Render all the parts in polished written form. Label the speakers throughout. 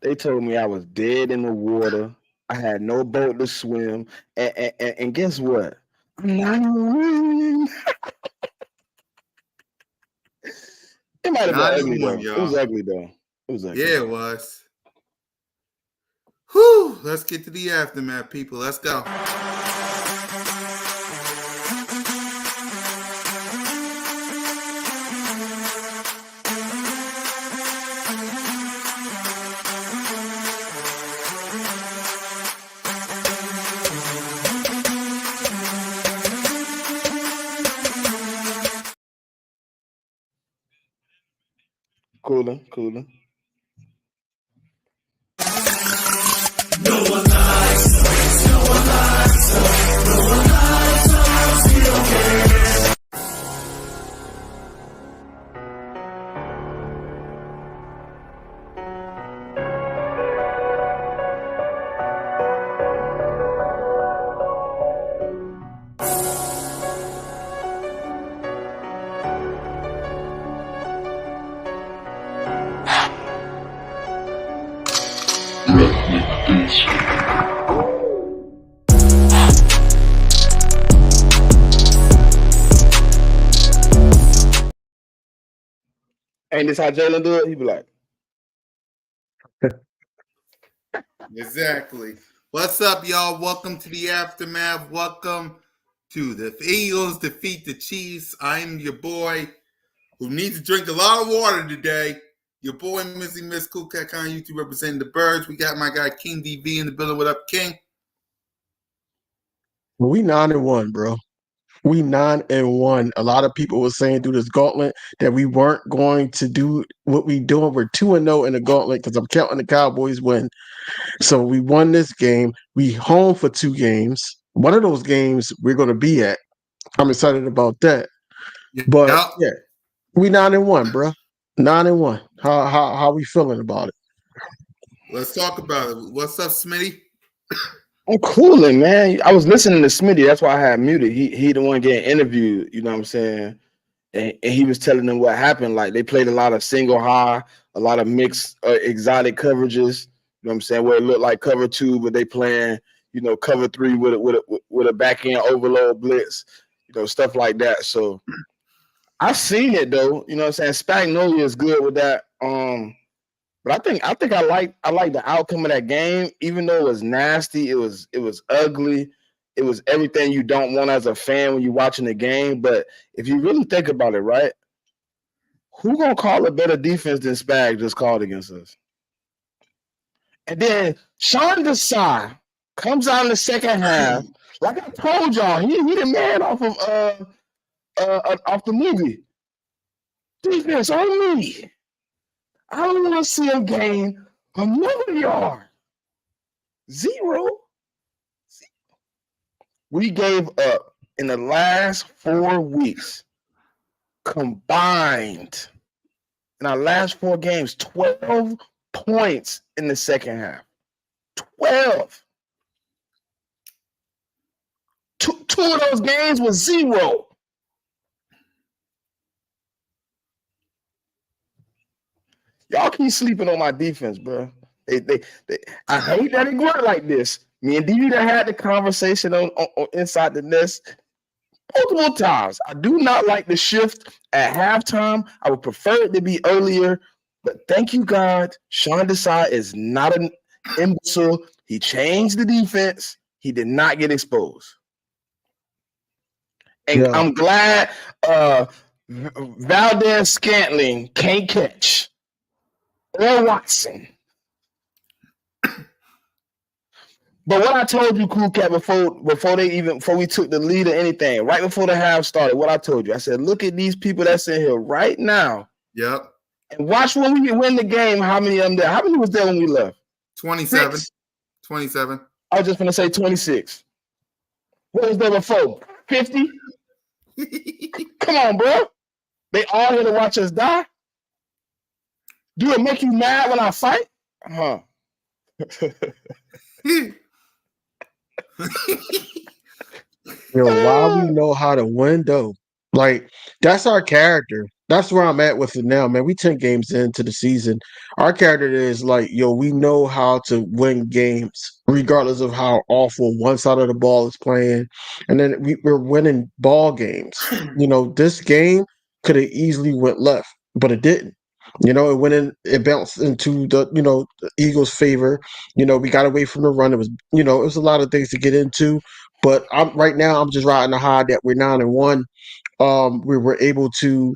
Speaker 1: They told me I was dead in the water. I had no boat to swim. And guess what? I'm not winning. It might have been
Speaker 2: Not
Speaker 1: ugly
Speaker 2: even one,
Speaker 1: though. It was
Speaker 2: y'all.
Speaker 1: ugly though. It was ugly.
Speaker 2: Yeah, it was. Whew. Let's get to the aftermath, people. Let's go.
Speaker 1: Cooler. Ain't this how Jalen do it? He be like,
Speaker 2: Exactly. What's up, y'all? Welcome to the aftermath. Welcome to the Eagles defeat the Chiefs. I'm your boy who needs to drink a lot of water today. Your boy, Missy Miss Cool Cat on YouTube representing the Birds. We got my guy King DV in the building. What up, King?
Speaker 3: We 9-1, bro. We 9-1. A lot of people were saying through this gauntlet that we weren't going to do what we doing. We're 2-0 in the gauntlet because I'm counting the Cowboys win. So we won this game. We home for 2 games. One of those games we're going to be at. I'm excited about that. But
Speaker 2: Yep.
Speaker 3: yeah, we 9-1, bro. 9-1. How we feeling about it?
Speaker 2: Let's talk about it. What's up, Smitty?
Speaker 1: I'm cooling, man. I was listening to Smitty. That's why I had muted. He the one getting interviewed. You know what I'm saying? And he was telling them what happened. Like they played a lot of single high, a lot of mixed exotic coverages. You know what I'm saying? Where it looked like cover 2, but they playing, cover 3 with a back end overload blitz. Stuff like that. So I've seen it though. You know what I'm saying? Spagnolia is good with that. But I think I like the outcome of that game, even though it was nasty, it was ugly, it was everything you don't want as a fan when you're watching the game. But if you really think about it, right, who gonna call a better defense than Spag just called against us? And then Sean Desai comes out in the second half, like I told y'all, he the man off the movie. Defense on me. I don't want to see him gain another yard. Zero. We gave up in the last 4 weeks combined in our last 4 games 12 points in the second half. 12. Two of those games was 0. Y'all keep sleeping on my defense, bro. I hate that it went like this. Me and DB had the conversation on inside the nest multiple times. I do not like the shift at halftime. I would prefer it to be earlier, but thank you, God. Sean Desai is not an imbecile. He changed the defense. He did not get exposed. And I'm glad Valdez Scantling can't catch. Or Watson. But what I told you, Cool Cat, before we took the lead or anything, right before the half started, what I told you, I said, look at these people that's in here right now.
Speaker 2: Yep.
Speaker 1: And watch when we win the game, how many of them there? How many was there when we left?
Speaker 2: 27.
Speaker 1: 6?
Speaker 2: 27.
Speaker 1: I was just going to say 26. What was there before? 50? Come on, bro. They all here to watch us die? Do it make you mad when I fight? Huh.
Speaker 3: Why we know how to win though? Like that's our character. that's where I'm at with it now, man. We 10 games into the season. Our character is like, yo, we know how to win games, regardless of how awful one side of the ball is playing. And then we're winning ball games. This game could have easily went left, but it didn't. It bounced into the Eagles' favor. We got away from the run. It was a lot of things to get into. But right now I'm just riding the high that we're 9-1. We were able to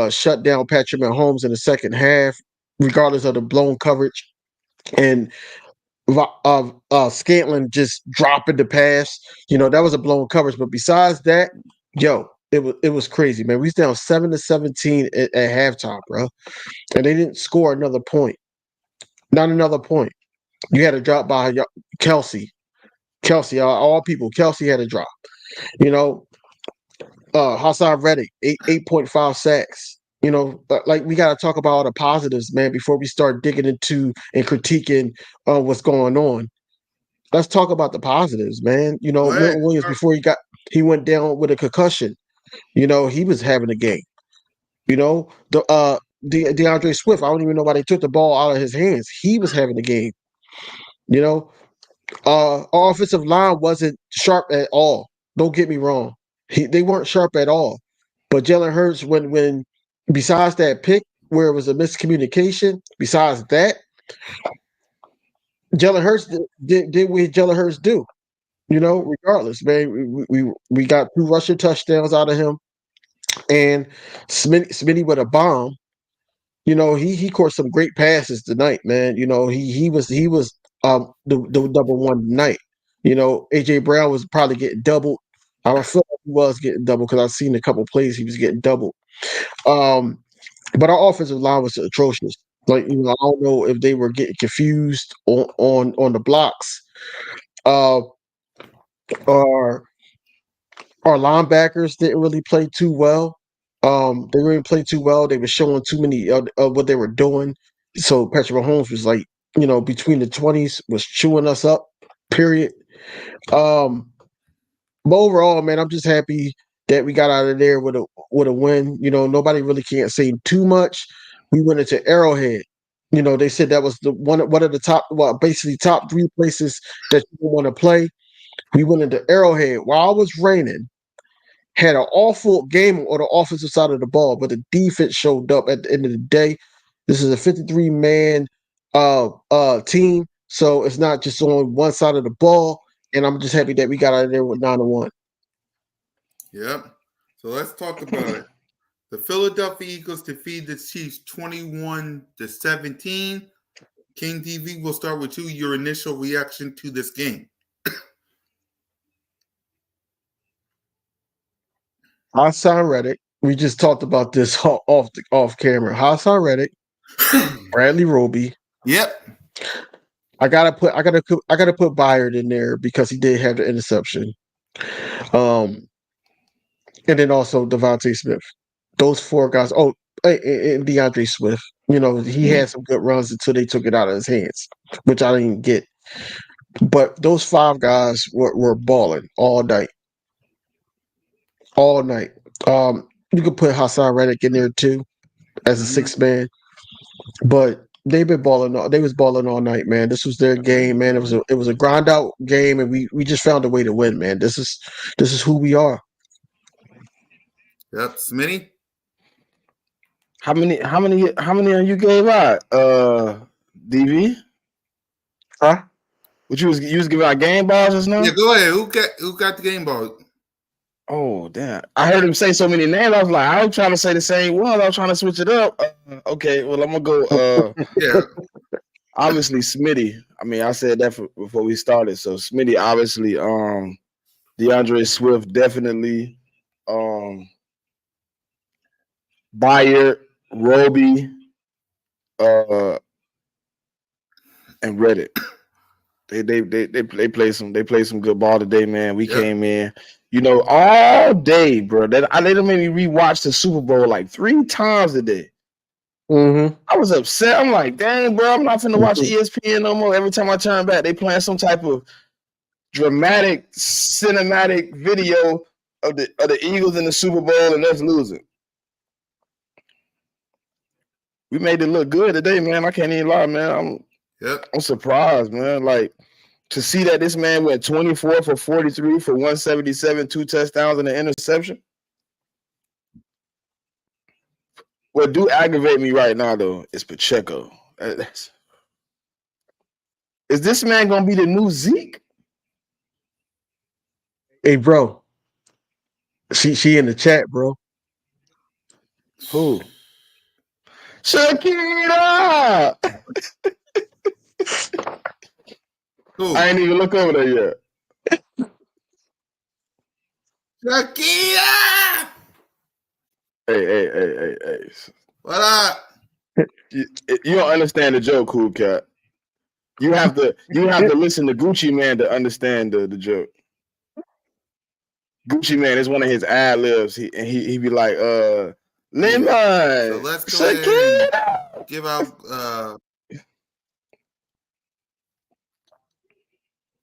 Speaker 3: shut down Patrick Mahomes in the second half, regardless of the blown coverage, and Scantling just dropping the pass. That was a blown coverage. But besides that, it was crazy, man. We was down 7-17 at halftime, bro, and they didn't score another point. Not another point. You had a drop by Kelsey. Kelsey, all people. Kelsey had a drop. You know, Hassan Reddick, 8.5 sacks. Like we got to talk about all the positives, man, before we start digging into and critiquing what's going on. Let's talk about the positives, man.
Speaker 2: Go ahead.
Speaker 3: Milton Williams, before he went down with a concussion. He was having a game. DeAndre Swift, I don't even know why they took the ball out of his hands. He was having a game. Our offensive line wasn't sharp at all. Don't get me wrong. They weren't sharp at all. But Jalen Hurts, when besides that pick where it was a miscommunication, besides that, Jalen Hurts did what Jalen Hurts do. Regardless, man, we got 2 rushing touchdowns out of him, and Smitty with a bomb. He caught some great passes tonight, man. He was the number one tonight. AJ Brown was probably getting doubled. I feel like he was getting doubled because I've seen a couple plays he was getting doubled. But our offensive line was atrocious. Like, I don't know if they were getting confused on the blocks. Our linebackers didn't really play too well. They didn't play too well. They were showing too many of what they were doing. So Patrick Mahomes was like, between the 20s, was chewing us up. Period. But overall, man, I'm just happy that we got out of there with a win. Nobody really can't say too much. We went into Arrowhead. They said that was the one of the top, well, basically top 3 places that you want to play. We went into Arrowhead while it was raining. Had an awful game on the offensive side of the ball, but the defense showed up at the end of the day. This is a 53-man team, so it's not just on one side of the ball. And I'm just happy that we got out of there with 9-1.
Speaker 2: Yep. So let's talk about it. The Philadelphia Eagles defeated the Chiefs 21-17. King TV, we'll start with you. Your initial reaction to this game.
Speaker 3: Hassan Reddick. We just talked about this off camera. Hassan Reddick, Bradley Roby.
Speaker 2: Yep.
Speaker 3: I gotta put Byard in there because he did have the interception. And then also Devontae Smith. Those 4 guys. Oh, and DeAndre Swift. He had some good runs until they took it out of his hands, which I didn't get. But those 5 guys were balling all night. All night. You could put Hassan Reddick in there too as a 6th man, but they've been balling. They was balling all night, man. This was their game, man. It was a grind out game, and we just found a way to win, man. This is who we are.
Speaker 2: Yep, Smitty.
Speaker 1: How many you gave out? DV?
Speaker 3: Huh?
Speaker 1: What you was giving out game balls just now?
Speaker 2: Yeah, go ahead. Who got the game ball?
Speaker 1: Oh damn! I heard him say so many names. I was like, I was trying to say the same one. I was trying to switch it up. Okay, well I'm gonna go.
Speaker 2: Yeah.
Speaker 1: Obviously Smitty. I mean, I said that before we started. So Smitty, obviously. DeAndre Swift, definitely. Byard, Roby, and Reddick. They played some good ball today, man. We came in, all day, bro. They made me rewatch the Super Bowl like 3 times today.
Speaker 3: Mm-hmm.
Speaker 1: I was upset. I'm like, dang, bro, I'm not finna watch ESPN no more. Every time I turn back, they playing some type of dramatic, cinematic video of the Eagles in the Super Bowl and us losing. we made it look good today, man. I can't even lie, man. I'm surprised, man. Like to see that this man went 24 for 43 for 177, 2 touchdowns and an interception. What do aggravate me right now, though, is Pacheco. Is this man gonna be the new Zeke?
Speaker 3: Hey, bro. She in the chat, bro.
Speaker 1: Who? Shakira!
Speaker 2: Who?
Speaker 1: I ain't even look over there yet.
Speaker 2: Shakira!
Speaker 1: Hey.
Speaker 2: What up?
Speaker 1: You don't understand the joke, Cool Cat. You have to listen to Gucci Man to understand the joke. Gucci Man is one of his ad libs. He be like, Lemon.
Speaker 2: So let's go ahead and give out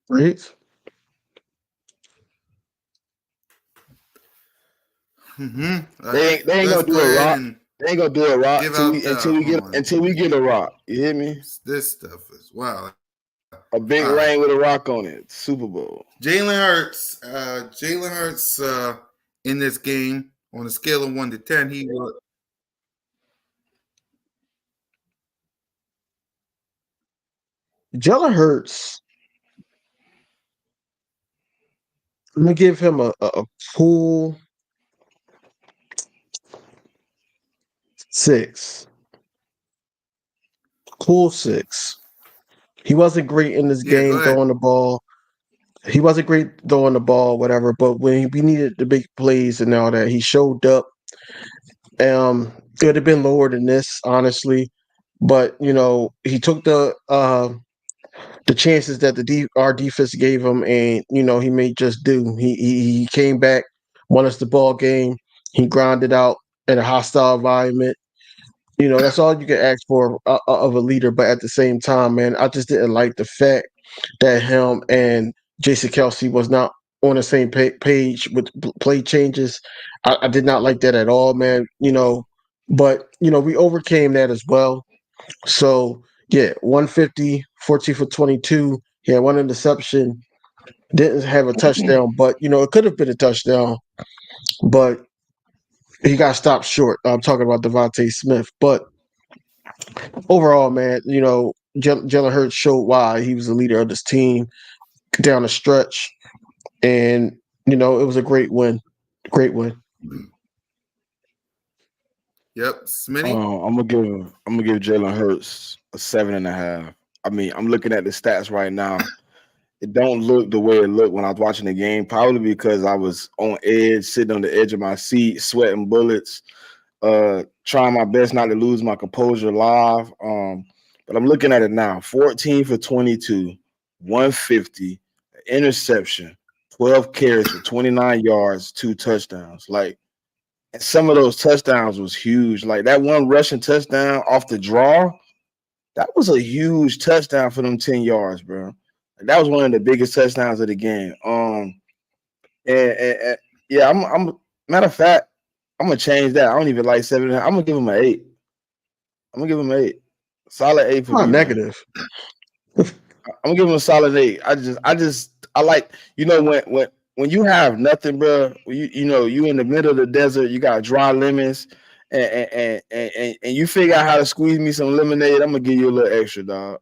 Speaker 3: Right?
Speaker 1: They ain't gonna do a rock. They ain't gonna do a rock until we get a rock. You hear me?
Speaker 2: This stuff is wow.
Speaker 1: A big rain with a rock on it. Super Bowl.
Speaker 2: Jalen Hurts in this game on a scale of 1 to 10, he was
Speaker 3: Jalen Hurts. Let me give him a cool 6. Cool 6. He wasn't great in this game throwing the ball. He wasn't great throwing the ball, whatever. But when we needed the big plays and all that, he showed up. It would have been lower than this, honestly. But he took the chances that our defense gave him, and he made just do. He came back, won us the ball game. He grinded out in a hostile environment. That's all you can ask for of a leader. But at the same time, man, I just didn't like the fact that him and Jason Kelsey was not on the same page with play changes. I did not like that at all, man. But we overcame that as well. So yeah, 150, 14 for 22. He had one interception, didn't have a touchdown, but it could have been a touchdown, but he got stopped short. I'm talking about Devontae Smith. But overall, man, Jalen Hurts showed why he was the leader of this team down the stretch. And, it was a great win. Great win.
Speaker 2: Yep. Smitty?
Speaker 1: I'm gonna give Jalen Hurts a 7.5. I mean, I'm looking at the stats right now. It don't look the way it looked when I was watching the game, probably because I was on edge, sitting on the edge of my seat, sweating bullets, trying my best not to lose my composure live. But I'm looking at it now. 14 for 22, 150, interception, 12 carries for 29 yards, 2 touchdowns. Like, and some of those touchdowns was huge. Like that one rushing touchdown off the draw, that was a huge touchdown for them 10 yards, bro. That was one of the biggest touchdowns of the game. And yeah, I'm matter of fact, I'm gonna change that. I don't even like 7. I'm gonna give him an 8. I'm gonna give him an 8. Solid 8 for me.
Speaker 3: Negative.
Speaker 1: I'm gonna give him a solid 8. I like when you have nothing, bro. You in the middle of the desert. You got dry lemons, and you figure out how to squeeze me some lemonade. I'm gonna give you a little extra, dog.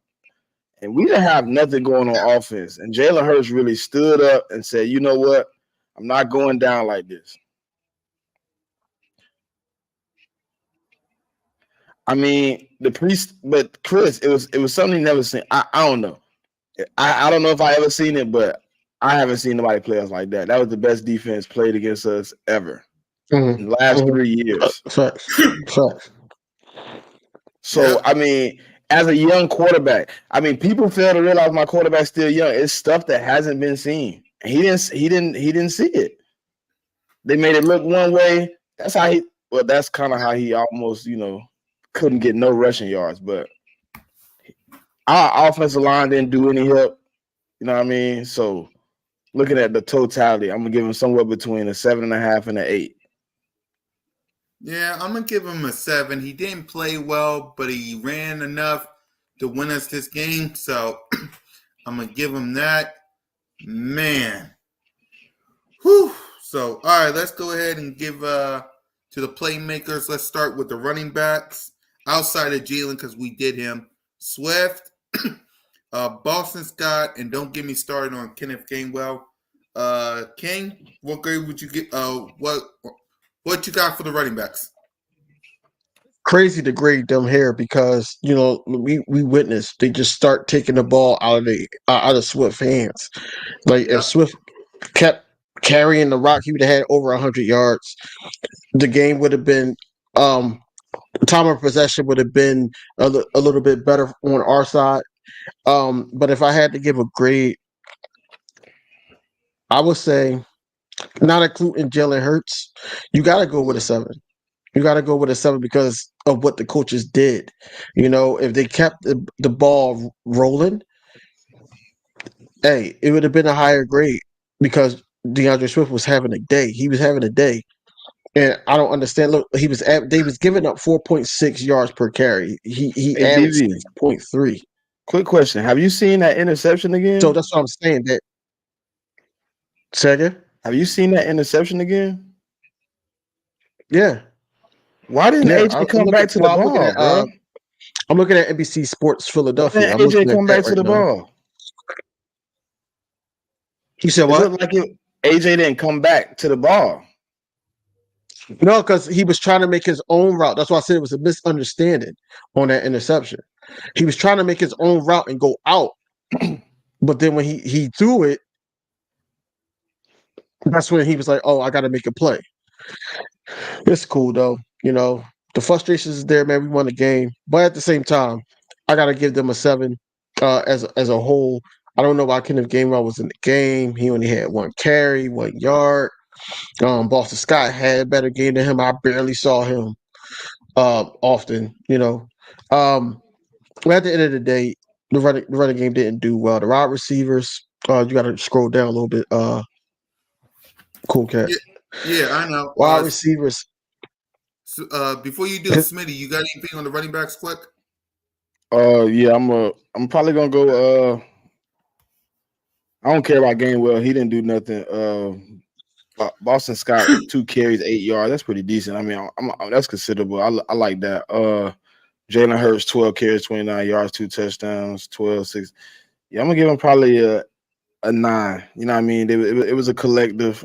Speaker 1: And we didn't have nothing going on offense. And Jalen Hurts really stood up and said, "You know what? I'm not going down like this." I mean, but Chris, it was something he never seen. I don't know. I don't know if I ever seen it, but I haven't seen nobody play us like that. That was the best defense played against us ever in the last 3 years.
Speaker 3: Facts.
Speaker 1: So, I mean, as a young quarterback, I mean, people fail to realize my quarterback's still young. It's stuff that hasn't been seen. He didn't see it. They made it look one way. That's kind of how he almost, couldn't get no rushing yards. But our offensive line didn't do any help. You know what I mean? So looking at the totality, I'm gonna give him somewhere between a 7.5 and an 8.
Speaker 2: Yeah, I'm gonna give him a 7. He didn't play well, but he ran enough to win us this game. So I'm gonna give him that. Man. Whew. So all right, let's go ahead and give to the playmakers. Let's start with the running backs. Outside of Jalen, because we did him. Swift, Boston Scott, and don't get me started on Kenneth Gainwell. King, what grade would you get? What you got for the running backs?
Speaker 3: Crazy to grade them here because we witnessed they just start taking the ball out of Swift hands. Like if
Speaker 2: Yep.
Speaker 3: Swift kept carrying the rock, he would have had over 100 yards. The game would have been time of possession would have been a little bit better on our side. But if I had to give a grade, I would say not including Jalen Hurts, you got to go with a 7. You got to go with a 7 because of what the coaches did. If they kept the ball rolling, hey, it would have been a higher grade because DeAndre Swift was having a day. He was having a day. And I don't understand. Look, they was giving up 4.6 yards per carry. He
Speaker 1: Hey,
Speaker 3: averaged
Speaker 1: DV,
Speaker 3: 6.3.
Speaker 1: quick question. Have you seen that interception
Speaker 3: So
Speaker 1: again?
Speaker 3: that's what I'm saying. That second,
Speaker 1: Have you seen that interception again?
Speaker 3: yeah,
Speaker 1: Why didn't
Speaker 3: yeah.
Speaker 1: AJ come back to the ball, bro?
Speaker 3: I'm looking at NBC Sports
Speaker 1: Why
Speaker 3: Philadelphia.
Speaker 1: didn't
Speaker 3: I'm
Speaker 1: AJ
Speaker 3: looking at
Speaker 1: come
Speaker 3: that
Speaker 1: back to
Speaker 3: right
Speaker 1: the
Speaker 3: now.
Speaker 1: ball?
Speaker 3: You said
Speaker 1: It
Speaker 3: what?
Speaker 1: looked like AJ didn't come back to the ball.
Speaker 3: No, because he was trying to make his own route. That's why I said it was a misunderstanding on that interception. He was trying to make his own route and go out, but then when he threw it, that's when he was like, "Oh, I got to make a play." It's cool though. The frustrations is there, man. We won the game, but at the same time, I got to give them a 7. As a whole, I don't know why Kenneth Gainwell was in the game. He only had 1 carry, 1 yard. Boston Scott had a better game than him. I barely saw him often. But at the end of the day, the running game didn't do well. The wide receivers, you got to scroll down a little bit. Cool cat.
Speaker 2: Yeah, yeah, I know.
Speaker 3: Wide receivers.
Speaker 2: Before you do, Smitty, you got anything on the running backs quick?
Speaker 1: Yeah, I'm probably gonna go. I don't care about Gainwell. He didn't do nothing. Boston Scott 2 carries, 8 yards. That's pretty decent. I mean, that's considerable. I like that. Jalen Hurts 12 carries, 29 yards, 2 touchdowns, 12-6. Yeah, I'm gonna give him probably a 9. You know what I mean? It was a collective.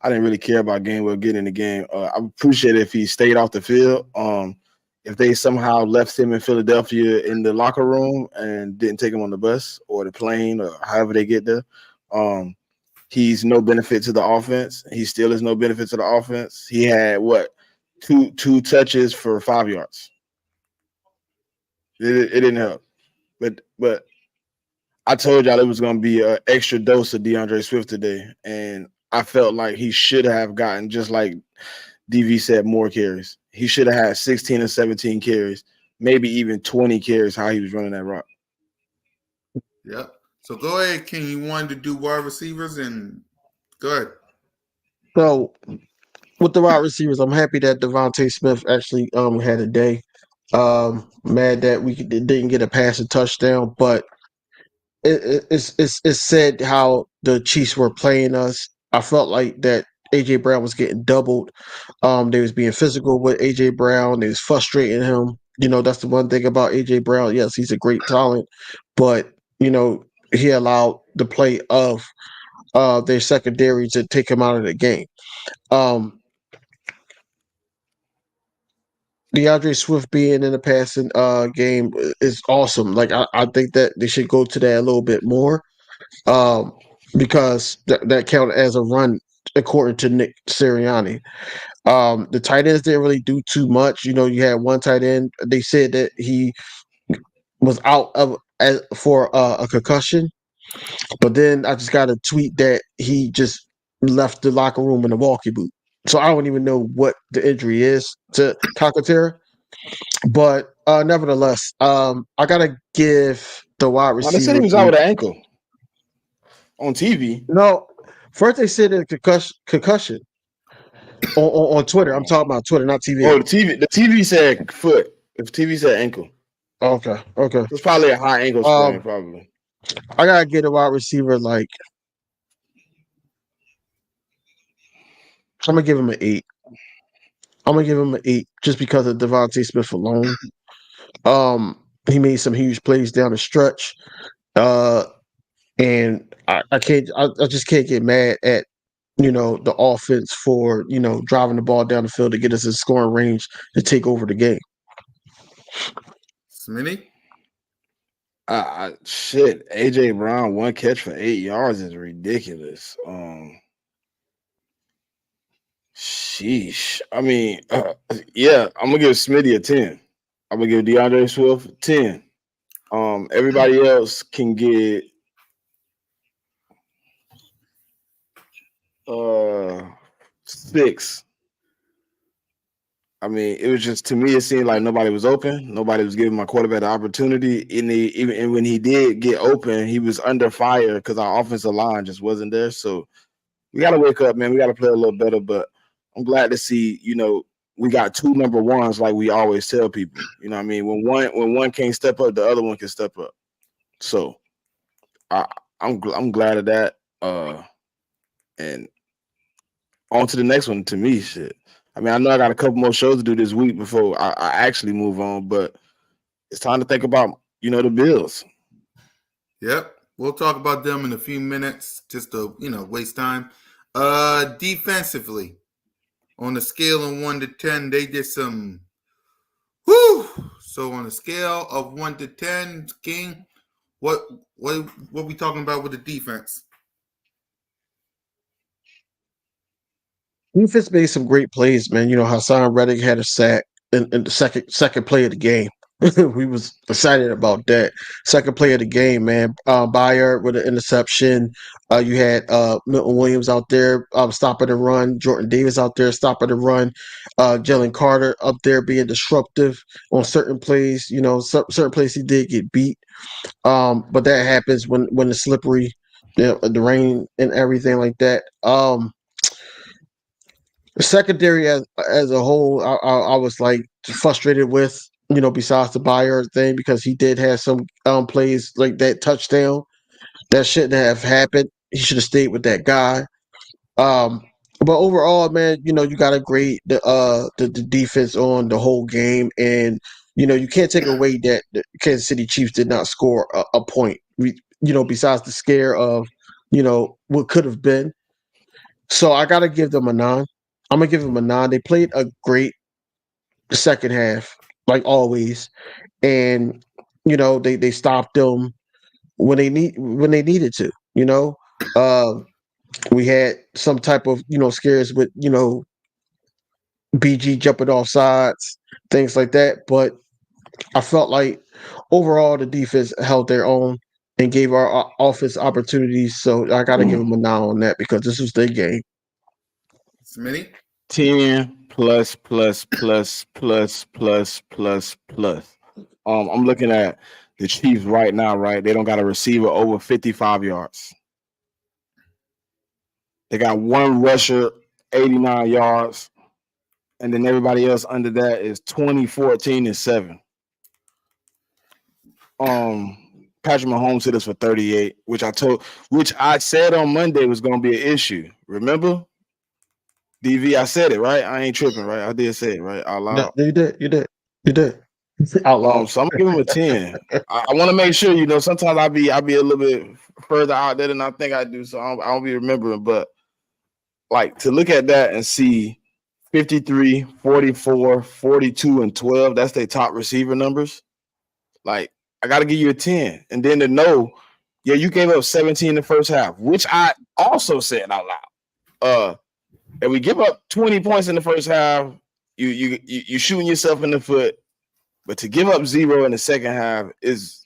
Speaker 1: I didn't really care about Gainwell getting in the game. I appreciate it if he stayed off the field. If they somehow left him in Philadelphia in the locker room and didn't take him on the bus or the plane or however they get there, he's no benefit to the offense. He still is no benefit to the offense. He had what two touches for 5 yards. It didn't help, but I told y'all it was going to be an extra dose of DeAndre Swift today, and I felt like he should have gotten, just like DV said, more carries. He should have had 16 or 17 carries, maybe even 20 carries. How he was running that rock.
Speaker 2: Yep. So go ahead, King. You wanted to do wide receivers, and go ahead.
Speaker 3: So with the wide receivers, I'm happy that Devontae Smith actually had a day. Mad that we didn't get a passing touchdown, but it's said how the Chiefs were playing us. I felt like that AJ Brown was getting doubled. They was being physical with AJ Brown. They was frustrating him. That's the one thing about AJ Brown. Yes, he's a great talent, but he allowed the play of their secondary to take him out of the game. Um, DeAndre Swift being in the passing game is awesome. Like I think that they should go to that a little bit more. Um, because that counted as a run according to Nick Sirianni. The tight ends didn't really do too much. You had one tight end. They said that he was out for a concussion, but then I just got a tweet that he just left the locker room in a walkie boot. So I don't even know what the injury is to Calcaterra, but nevertheless, I gotta give the wide
Speaker 1: Now they said he
Speaker 3: receiver
Speaker 1: was out
Speaker 3: group.
Speaker 1: with an ankle on TV.
Speaker 3: No, first they said a concussion. On Twitter. I'm talking about Twitter, not TV.
Speaker 1: Oh, the TV said foot. If TV said ankle,
Speaker 3: Okay.
Speaker 1: so it's probably a high ankle sprain,
Speaker 3: Um,
Speaker 1: probably.
Speaker 3: I gotta get a wide receiver like I'm gonna give him an 8. I'm gonna give him an 8 just because of Devontae Smith alone. He made some huge plays down the stretch. Uh, and I just can't get mad at the offense for driving the ball down the field to get us in scoring range to take over the game.
Speaker 2: Smitty?
Speaker 1: Shit. AJ Brown 1 catch for 8 yards is ridiculous. Sheesh. I mean, yeah, I'm gonna give Smitty a 10. I'm gonna give DeAndre Swift 10. Everybody else can get 6. I mean, it was just, to me, it seemed like nobody was open. Nobody was giving my quarterback the opportunity. And when he did get open, he was under fire because our offensive line just wasn't there. So we got to wake up, man. We got to play a little better. But I'm glad to see, we got 2 number ones, like we always tell people. You know what I mean? When one can't step up, the other one can step up. So I'm glad of that. And on to the next one. To me, shit. I mean, I know I got a couple more shows to do this week before I actually move on, but it's time to think about, the Bills.
Speaker 2: Yep. We'll talk about them in a few minutes just to, waste time. Defensively, on a scale of 1 to 10, they did some whoo. So on a scale of 1 to 10, King, what we talking about with the defense?
Speaker 3: Defense made some great plays, man. Hassan Reddick had a sack in the second play of the game. We was excited about that. Second play of the game, man. Bayard with an interception. You had Milton Williams out there stopping the run. Jordan Davis out there stopping the run. Jalen Carter up there being disruptive on certain plays. Certain plays he did get beat. But that happens when it's slippery, the rain and everything like that. The secondary as a whole, I was like frustrated with, besides the Bayard thing, because he did have some plays like that touchdown that shouldn't have happened. He should have stayed with that guy. Um, but overall, man, you got to grade the defense on the whole game, and you can't take away that the Kansas City Chiefs did not score a point. Besides the scare of what could have been. So I got to give them a 9. I'm gonna give them a 9. They played a great second half, like always, and they stopped them when they needed to. Uh, we had some type of scares with BG jumping off sides, things like that. But I felt like overall the defense held their own and gave our offense opportunities. So I got to give them a 9 on that because this was their game.
Speaker 2: Smitty?
Speaker 1: 10 plus, plus, plus, plus, plus, plus, plus. I'm looking at the Chiefs right now, right? They don't got a receiver over 55 yards. They got 1 rusher, 89 yards. And then everybody else under that is 20, 14, and 7. Patrick Mahomes hit us for 38, which I said on Monday was gonna be an issue. Remember? DV, I said it, right? I ain't tripping, right? I did say it, right? Out loud.
Speaker 3: You did. Out loud.
Speaker 1: So I'm gonna give him a 10. I want to make sure, sometimes I'll be a little bit further out there than I think I do, so I don't be remembering. But like, to look at that and see 53, 44, 42, and 12, that's their top receiver numbers. Like, I got to give you a 10. And then to know, yeah, you gave up 17 in the first half, which I also said out loud. And we give up 20 points in the first half, you shooting yourself in the foot. But to give up 0 in the second half is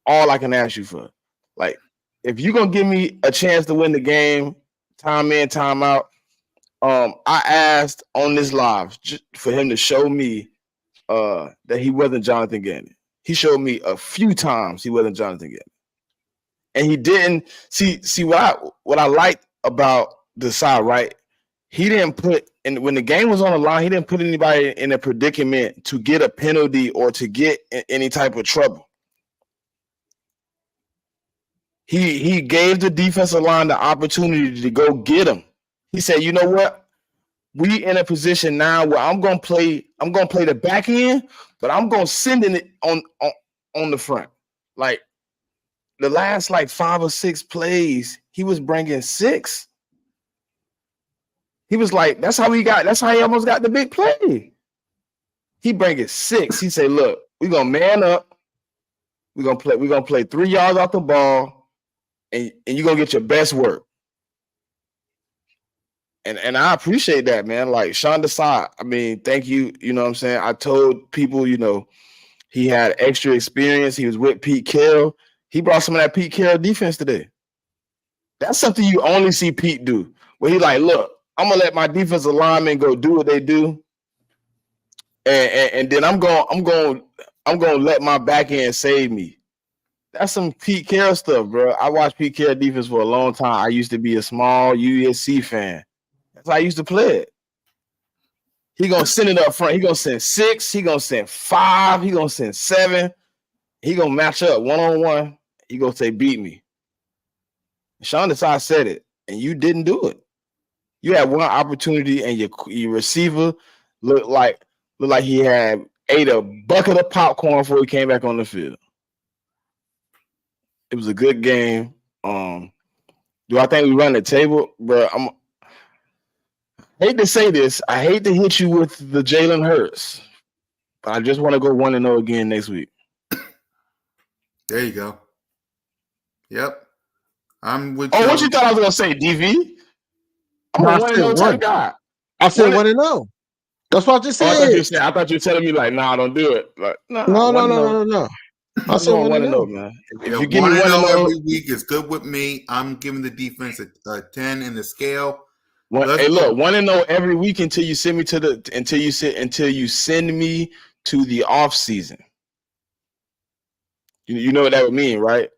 Speaker 1: all I can ask you for. Like, if you're going to give me a chance to win the game, time in, time out, I asked on this live for him to show me that he wasn't Jonathan Gannon. He showed me a few times he wasn't Jonathan Gannon. And he didn't see what I liked about the side, right? he didn't put, and when the game was on the line, he didn't put anybody in a predicament to get a penalty or to get any type of trouble. He gave the defensive line the opportunity to go get him. He said, "You know what? We in a position now where I'm gonna play the back end, but I'm gonna send it on the front. Like the last like 5 or 6 plays, he was bringing 6. He was like, that's how he almost got the big play. He bringing 6. He said, look, we're gonna man up, we're gonna play 3 yards off the ball, and you're gonna get your best work. And I appreciate that, man. Like Sean Desai, I mean, thank you. You know what I'm saying? I told people, he had extra experience. He was with Pete Carroll. He brought some of that Pete Carroll defense today. That's something you only see Pete do. Where he like, look, I'm gonna let my defensive linemen go do what they do, and then I'm going to let my back end save me. That's some Pete Carroll stuff, bro. I watched Pete Carroll defense for a long time. I used to be a small USC fan. That's how I used to play it. He gonna send it up front. He gonna send 6. He gonna send 5. He gonna send 7. He gonna match up 1-on-1. He gonna say, "Beat me." Sean Desai said it, and you didn't do it. You had one opportunity, and your receiver looked like he had ate a bucket of popcorn before he came back on the field. It was a good game. Do I think we run the table, bro? I hate to say this. I hate to hit you with the Jalen Hurts, but I just want to go 1-0 again next week.
Speaker 2: There you go. Yep. I'm with
Speaker 1: you. Oh, what you thought I was going to say, DV? I'm a 1-0 type guy.
Speaker 3: I said 1-0. That's what I just said.
Speaker 1: I thought you were telling me like, nah, don't do it. Like,
Speaker 3: no.
Speaker 1: I said 1-0, man.
Speaker 2: If you give me 1-0 every week, it's good with me. I'm giving the defense a 10 in the scale.
Speaker 1: Hey, look, 1-0 every week until you send me to the off season. You know what that would mean, right?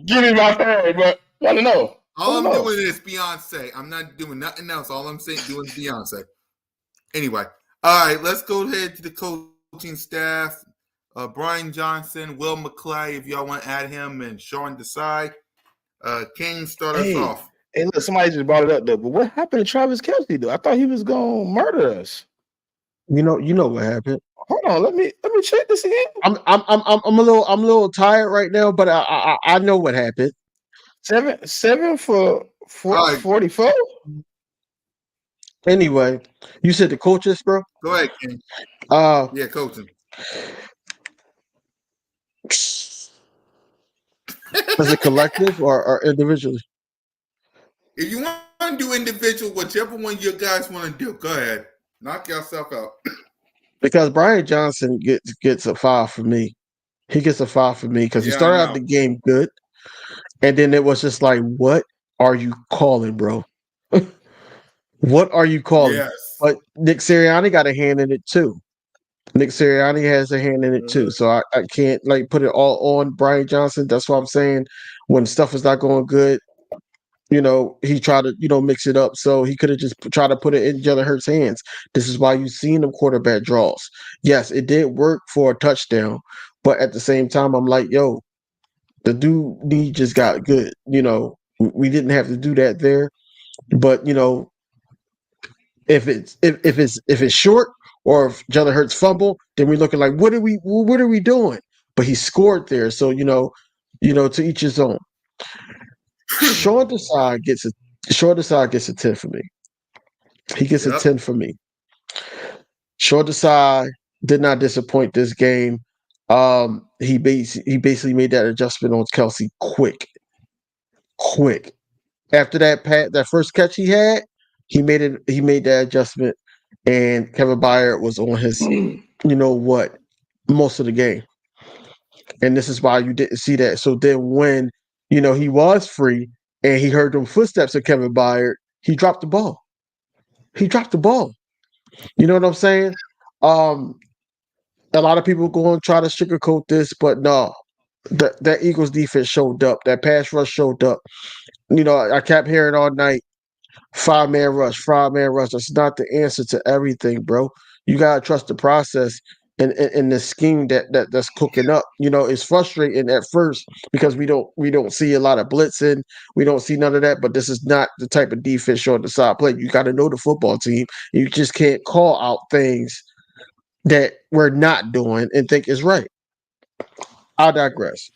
Speaker 1: Give me my phone, but 1-0.
Speaker 2: All I'm doing is Beyonce. I'm not doing nothing else. All I'm saying doing is Beyonce. Anyway, all right, let's go ahead to the coaching staff. Brian Johnson, Will McClay, if y'all want to add him, and Sean Desai. King, start us off.
Speaker 1: Hey, look, somebody just brought it up though. But what happened to Travis Kelce though? I thought he was gonna murder us. You know what happened. Hold on, let me check this again.
Speaker 3: I'm a little tired right now, but I know what happened.
Speaker 1: 7 for 44.
Speaker 3: Anyway, you said the coaches, bro.
Speaker 2: Go ahead, King. Yeah, coaching.
Speaker 3: As a collective or individually?
Speaker 2: If you want to do individual, whichever one you guys want to do, go ahead. Knock yourself out.
Speaker 3: Because Brian Johnson gets a 5 for me. He gets a 5 for me because he started out the game good. And then it was just like, what are you calling, bro? What are you calling?
Speaker 2: Yes.
Speaker 3: But Nick Sirianni got a hand in it too. Nick Sirianni has a hand in it too. So I can't like put it all on Brian Johnson. That's what I'm saying. When stuff is not going good, he tried to, mix it up. So he could have just tried to put it in Jalen Hurts' hands. This is why you've seen them quarterback draws. Yes, it did work for a touchdown. But at the same time, I'm like, yo, the dude just got good. We didn't have to do that there. But, if it's short or if Jalen Hurts fumble, then we're looking like, what are we doing? But he scored there. So, to each his own. Sean Desai gets a 10 for me. He gets a 10 for me. Sean Desai did not disappoint this game. He basically made that adjustment on Kelce quick. After that first catch he had, he made that adjustment, and Kevin Byard was on his most of the game. And this is why you didn't see that. So then when he was free and he heard them footsteps of Kevin Byard, he dropped the ball. You know what I'm saying? A lot of people going to try to sugarcoat this, but no. That Eagles defense showed up. That pass rush showed up. I kept hearing all night, 5-man rush, 5-man rush. That's not the answer to everything, bro. You gotta trust the process and the scheme that's cooking up. It's frustrating at first because we don't see a lot of blitzing, we don't see none of that. But this is not the type of defense showing the side play. You got to know the football team. You just can't call out things that we're not doing and think is right. I digress.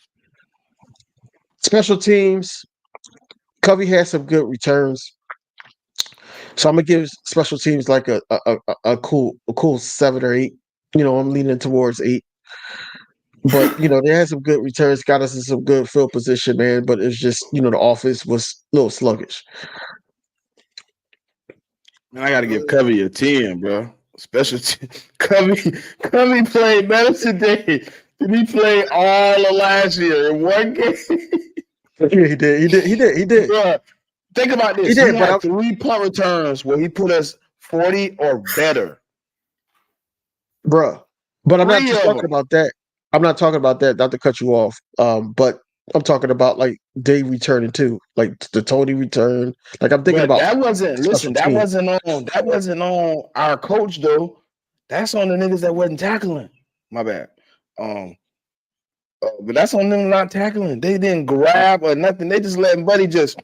Speaker 3: Special teams. Covey had some good returns. So I'm gonna give special teams like a cool 7 or 8. I'm leaning towards 8. But they had some good returns, got us in some good field position, man. But it's just the offense was a little sluggish.
Speaker 1: Man, I gotta give Covey a 10, bro. Special Covey played better today than he played all of last year in one game.
Speaker 3: Yeah, he did. He did.
Speaker 1: Bro, think about this.
Speaker 3: He
Speaker 1: He
Speaker 3: did. But
Speaker 1: had 3 punt returns where he put us 40 or better.
Speaker 3: bruh. But I'm not
Speaker 1: 3
Speaker 3: just
Speaker 1: of
Speaker 3: talking
Speaker 1: them.
Speaker 3: about that. I'm not talking about that. Not to cut you off. But I'm talking about like they returning too, like the Tony return. Like I'm thinking
Speaker 1: But
Speaker 3: about
Speaker 1: that wasn't
Speaker 3: special
Speaker 1: listen, that
Speaker 3: teams.
Speaker 1: wasn't on our coach though. That's on the niggas that wasn't tackling. My bad. But that's on them not tackling. They didn't grab or nothing. They just letting Buddy just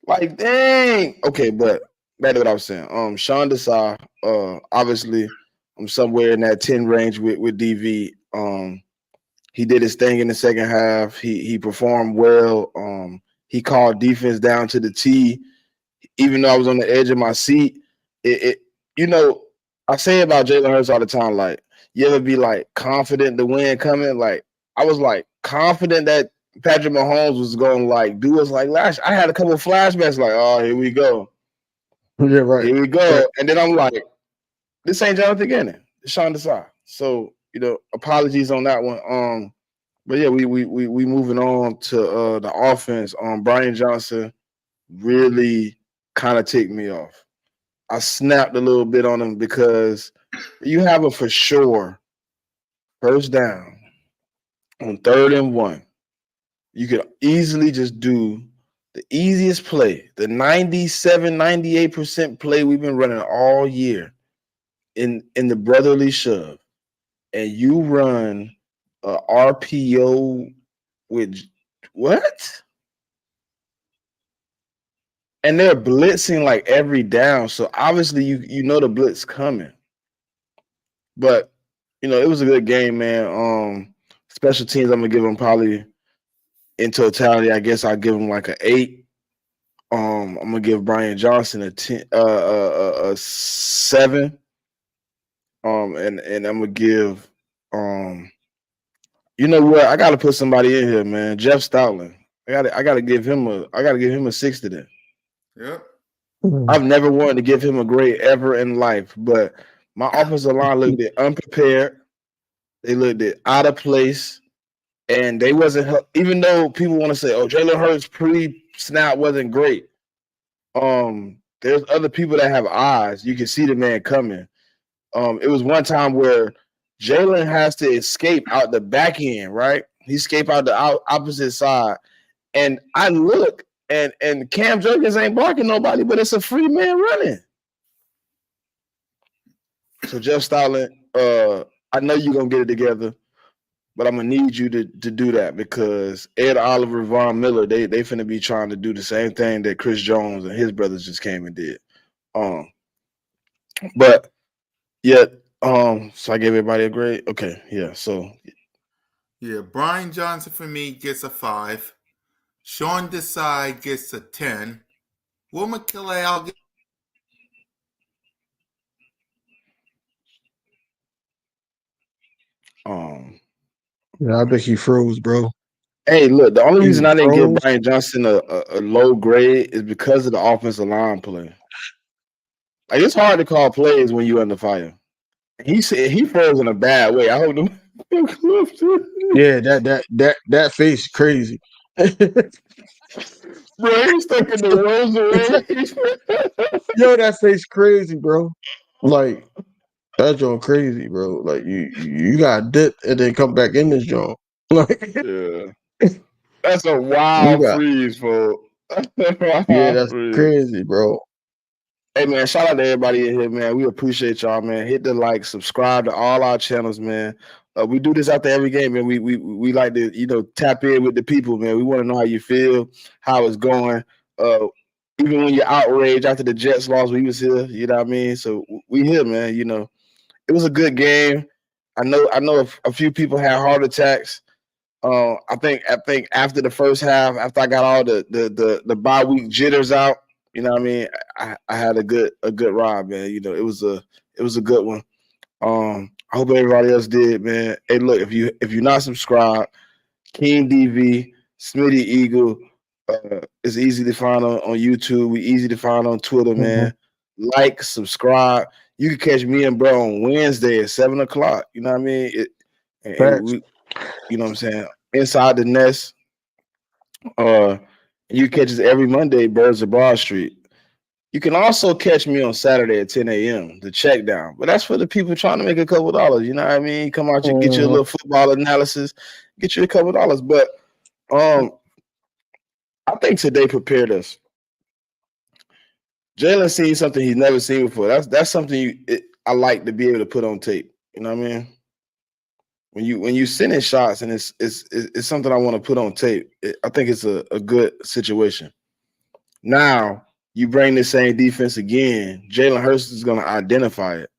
Speaker 1: like dang. Okay, but back to what I was saying. Sean Desai, obviously I'm somewhere in that 10 range with DV. He did his thing in the second half. He performed well. He called defense down to the T. Even though I was on the edge of my seat, it I say about Jalen Hurts all the time, like, you ever be like confident the win coming? Like, I was like confident that Patrick Mahomes was going to like do us like last. I had a couple of flashbacks, like, oh, here we go.
Speaker 3: Yeah, right.
Speaker 1: Here we go.
Speaker 3: Right.
Speaker 1: And then I'm like, this ain't Jonathan Gannon. It's Sean Desai. So, apologies on that one. But yeah, we moving on to the offense. Brian Johnson really kind of ticked me off. I snapped a little bit on him because you have a for sure first down on 3rd and 1. You could easily just do the easiest play, the 97, 98% play we've been running all year in the brotherly shove. And you run a RPO with what? And they're blitzing like every down. So obviously you know the blitz coming. But it was a good game, man. Special teams, I'm gonna give them probably in totality. I guess I'll give them like an 8. I'm gonna give Brian Johnson a 10, a 7. And I'm gonna give you know what? I gotta put somebody in here, man. Jeff Stoutland. I gotta give him a 6 today.
Speaker 2: Yep.
Speaker 1: I've never wanted to give him a grade ever in life, but my offensive line looked unprepared. They looked out of place, and they wasn't. Even though people want to say, "Oh, Jalen Hurts pre-snap wasn't great," there's other people that have eyes. You can see the man coming. It was one time where Jalen has to escape out the back end, right? He escaped out the opposite side, and I look, and Cam Jerkins ain't barking nobody, but it's a free man running. So Jeff Stoutland, I know you're gonna get it together, but I'm gonna need you to do that because Ed Oliver, Von Miller, they finna be trying to do the same thing that Chris Jones and his brothers just came and did. But yet, so I gave everybody a grade. Okay, yeah. So
Speaker 2: Yeah, Brian Johnson for me gets a 5. Sean Desai gets a 10. Will McKillay, I'll get.
Speaker 3: Yeah, I think he froze, bro.
Speaker 1: hey, look, the only reason
Speaker 3: He
Speaker 1: I didn't give
Speaker 3: froze.
Speaker 1: Brian Johnson a low grade is because of the offensive line play. Like, it's hard to call plays when you're under fire. He said he froze in a bad way. I hope them.
Speaker 3: Yeah, that face crazy.
Speaker 1: Bro, he's stuck in the rose away.
Speaker 3: Yo, that face crazy, bro. Like that joint crazy, bro. Like you got dip and then come back in this joint. Like
Speaker 1: Yeah. That's a
Speaker 3: We
Speaker 1: wild
Speaker 3: got
Speaker 1: freeze, folks. That's a
Speaker 3: yeah,
Speaker 1: wild
Speaker 3: that's
Speaker 1: freeze.
Speaker 3: crazy, bro.
Speaker 1: Hey man, shout out to everybody in here, man. We appreciate y'all, man. Hit the like, subscribe to all our channels, man. We do this after every game, man. We like to, tap in with the people, man. We want to know how you feel, how it's going. Uh, Even when you're outraged after the Jets lost, we was here. You know what I mean? So we here, man. It was a good game. I know a few people had heart attacks. I think after the first half, after I got all the bye week jitters out, you know what I mean, I had a good ride, man. It was a good one. I hope everybody else did, man. Hey, look, if you're not subscribed, King DV, Smitty Eagle, it's easy to find on YouTube. We easy to find on Twitter,
Speaker 3: Mm-hmm.
Speaker 1: man. Like, subscribe. You can catch me and bro on Wednesday at 7 o'clock. You know what I mean? And
Speaker 3: Facts.
Speaker 1: we, you know what I'm saying? Inside the Nest. Uh, you catch us every Monday, Birds of Broad Street. You can also catch me on Saturday at 10 a.m. The check down, but that's for the people trying to make a couple dollars. You know what I mean? Come out, you get your
Speaker 3: Mm-hmm.
Speaker 1: little football analysis, get you a couple dollars. But um, I think today prepared us. Jalen seen something he's never seen before. That's something I like to be able to put on tape. You know what I mean? When you sending shots and it's something I want to put on tape. I think it's a good situation. Now you bring the same defense again. Jalen Hurts is going to identify it.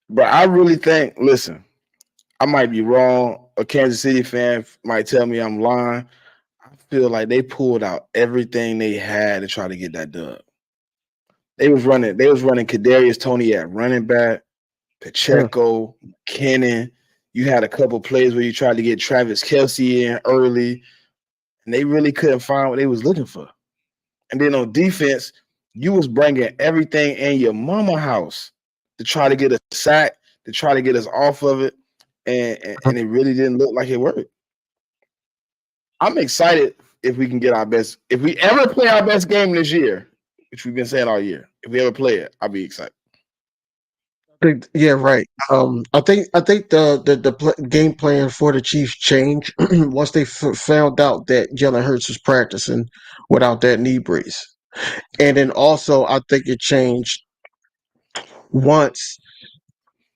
Speaker 1: But I really think, listen, I might be wrong. A Kansas City fan might tell me I'm lying. I feel like they pulled out everything they had to try to get that dub. They was running Kadarius Toney at running back, Pacheco, Kennan. You had a couple plays where you tried to get Travis Kelsey in early, and they really couldn't find what they was looking for. And then on defense, you was bringing everything in your mama house to try to get a sack, to try to get us off of it, and it really didn't look like it worked. I'm excited if we can get our best. If we ever play our best game this year, which we've been saying all year, if we ever play it, I'll be excited.
Speaker 3: Yeah, right. I think the game plan for the Chiefs changed once they found out that Jalen Hurts was practicing without that knee brace, and then also I think it changed once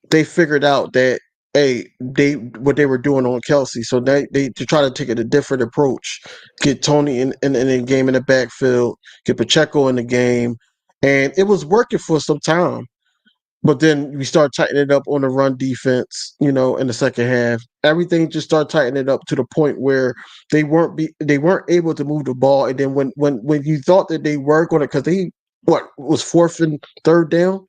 Speaker 3: they figured out that they what they were doing on Kelsey, so they to try to take a different approach, get Tony in the game in the backfield, get Pacheco in the game, and it was working for some time. But then we start tightening it up on the run defense, in the second half. Everything just started tightening it up to the point where they weren't able to move the ball. And then when you thought that they were going to, because they what was fourth and third down.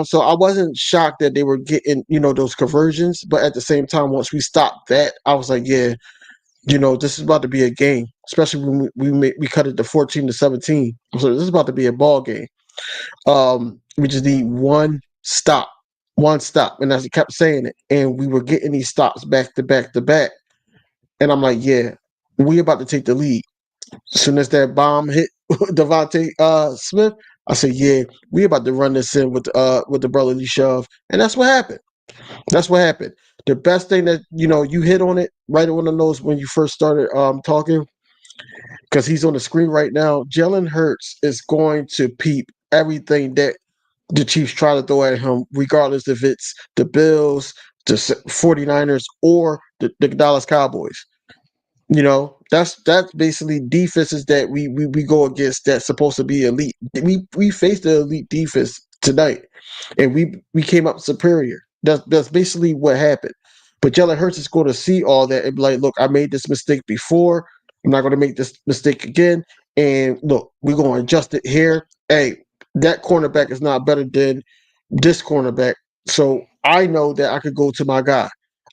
Speaker 3: So I wasn't shocked that they were getting those conversions. But at the same time, once we stopped that, I was like, yeah, this is about to be a game. Especially when we cut it to 14-17. So this is about to be a ball game. We just need one stop, and as I kept saying it, and we were getting these stops back to back to back, and I'm like, yeah, we about to take the lead. As soon as that bomb hit Devontae Smith, I said, yeah, we about to run this in with the brotherly shove, and that's what happened. That's what happened. The best thing that you hit on it right on the nose when you first started talking, because he's on the screen right now. Jalen Hurts is going to peep everything that the Chiefs try to throw at him, regardless if it's the Bills, the 49ers, or the Dallas Cowboys. That's basically defenses that we go against that's supposed to be elite. We faced the elite defense tonight, and we came up superior. That's basically what happened. But Jalen Hurts is going to see all that and be like, look, I made this mistake before. I'm not going to make this mistake again. And look, we're going to adjust it here. Hey, that cornerback is not better than this cornerback. So I know that I could go to my guy.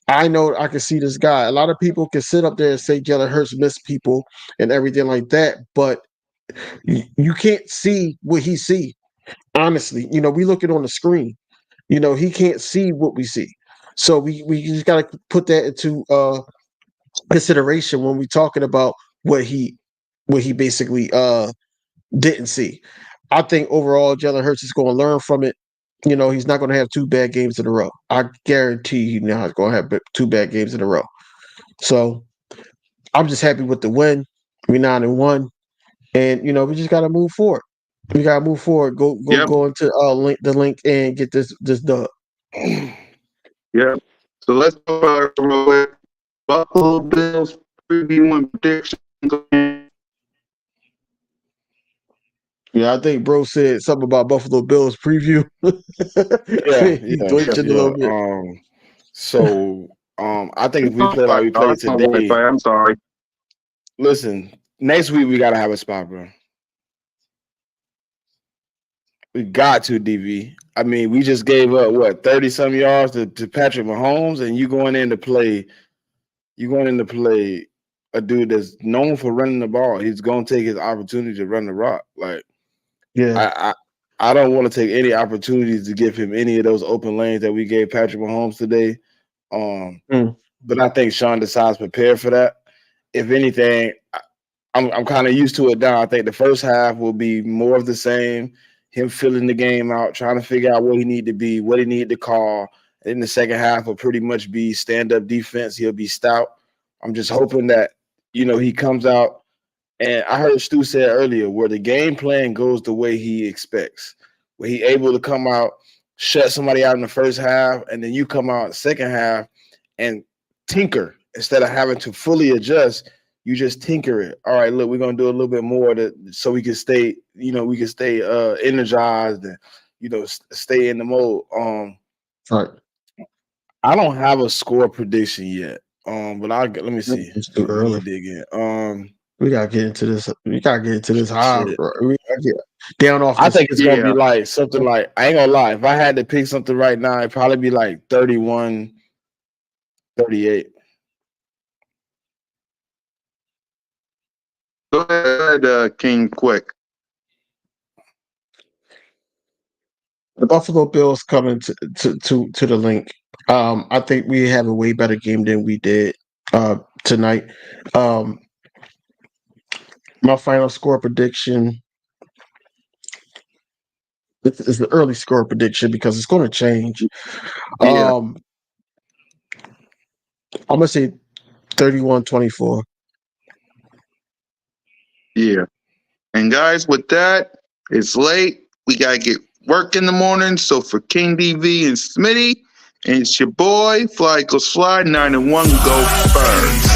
Speaker 3: I know I can see this guy. A lot of people can sit up there and say Jalen Hurts missed people and everything like that, but you can't see what he see. Honestly, we look it on the screen. He can't see what we see. So we just got to put that into consideration when we're talking about what he basically didn't see. I think overall Jalen Hurts is going to learn from it. He's not going to have two bad games in a row. I guarantee he's not going to have two bad games in a row. So I'm just happy with the win. We 9-1, and we just gotta move forward. We gotta move forward. Go into the link and get this dub.
Speaker 2: Yep. So let's talk about real quick. Buffalo Bills preview and predictions.
Speaker 3: Yeah, I think bro said something about Buffalo Bills preview. He glitched a little bit.
Speaker 1: So I think if we play like we played today,
Speaker 2: I'm sorry.
Speaker 1: listen, next week we gotta have a spot, bro. We got to, DV. I mean, we just gave up 30-some yards to Patrick Mahomes, and you going in to play a dude that's known for running the ball. He's gonna take his opportunity to run the rock. Like,
Speaker 3: Yeah,
Speaker 1: I don't want to take any opportunities to give him any of those open lanes that we gave Patrick Mahomes today. But I think Sean Desai's prepared for that. If anything, I'm kind of used to it now. I think the first half will be more of the same. Him filling the game out, trying to figure out what he need to be, what he need to call. And then the second half will pretty much be stand-up defense. He'll be stout. I'm just hoping that, he comes out. And I heard Stu say earlier where the game plan goes the way he expects, where he able to come out, shut somebody out in the first half, and then you come out in the second half and tinker instead of having to fully adjust. You just tinker it. All right, look, we're gonna do a little bit more so we can stay, energized and stay in the mode.
Speaker 3: Right.
Speaker 1: I don't have a score prediction yet. But let me see.
Speaker 3: It's too early.
Speaker 1: Let me dig in.
Speaker 3: We gotta get into this. We gotta get into this high, bro. We gotta get down off.
Speaker 1: I think it's gonna be like something like, I ain't gonna lie. If I had to pick something right now, it'd probably be like 31-38.
Speaker 2: Go ahead, King, quick.
Speaker 3: The Buffalo Bills coming to the link. I think we have a way better game than we did tonight. My final score prediction. This is the early score prediction because it's going to change.
Speaker 2: Yeah.
Speaker 3: I'm gonna say 31-24.
Speaker 2: Yeah. And guys, with that, it's late. We gotta get work in the morning. So for King DV and Smitty, and it's your boy, Fly Eagles Fly, 9-1, go first.